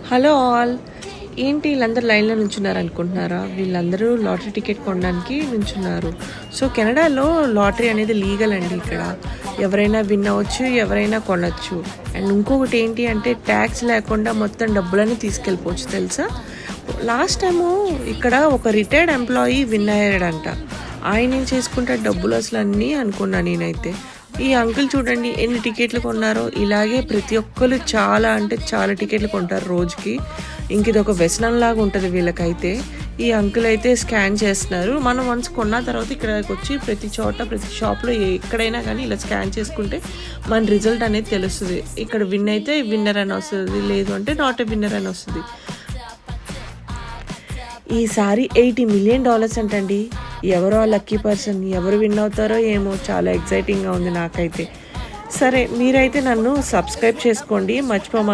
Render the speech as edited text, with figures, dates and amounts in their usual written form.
Hello all. ఏంటి వీళ్ళందరూ లైన్లో నుంచున్నారు అనుకుంటున్నారా? వీళ్ళందరూ లాటరీ టికెట్ కొనడానికి నుంచున్నారు. సో కెనడాలో లాటరీ అనేది లీగల్ అండి. ఇక్కడ ఎవరైనా విన్ అవ్వచ్చు, ఎవరైనా కొనవచ్చు. అండ్ ఇంకొకటి ఏంటి అంటే ట్యాక్స్ లేకుండా మొత్తం డబ్బులన్నీ తీసుకెళ్ళిపోవచ్చు, తెలుసా? లాస్ట్ టైము ఇక్కడ ఒక రిటైర్డ్ ఎంప్లాయీ విన్ అయ్యాడంట. ఆయన ఏం చేసుకుంటే డబ్బులు అసలు అన్నీ అనుకున్నా నేనైతే. ఈ అంకుల్ చూడండి ఎన్ని టికెట్లు కొన్నారో. ఇలాగే ప్రతి ఒక్కరు చాలా అంటే చాలా టికెట్లు కొంటారు రోజుకి. ఇంక ఇది ఒక వ్యసనం లాగా ఉంటుంది వీళ్ళకైతే. ఈ అంకుల్ అయితే స్కాన్ చేస్తున్నారు. మనం వన్స్ కొన్న తర్వాత ఇక్కడికి వచ్చి ప్రతి చోట ప్రతి షాప్లో ఎక్కడైనా కానీ ఇలా స్కాన్ చేసుకుంటే మన రిజల్ట్ అనేది తెలుస్తుంది. ఇక్కడ విన్ అయితే విన్నర్ అని వస్తుంది, లేదు అంటే నాట్ ఎ విన్నర్ అని వస్తుంది. ఈసారి $80 మిలియన్ అంటండి. ఎవరో లక్కీ పర్సన్, ఎవరు విన్ అవుతారో ఏమో. చాలా ఎక్సైటింగ్గా ఉంది నాకైతే. సరే, మీరైతే నన్ను సబ్స్క్రైబ్ చేసుకోండి, మర్చిపోమ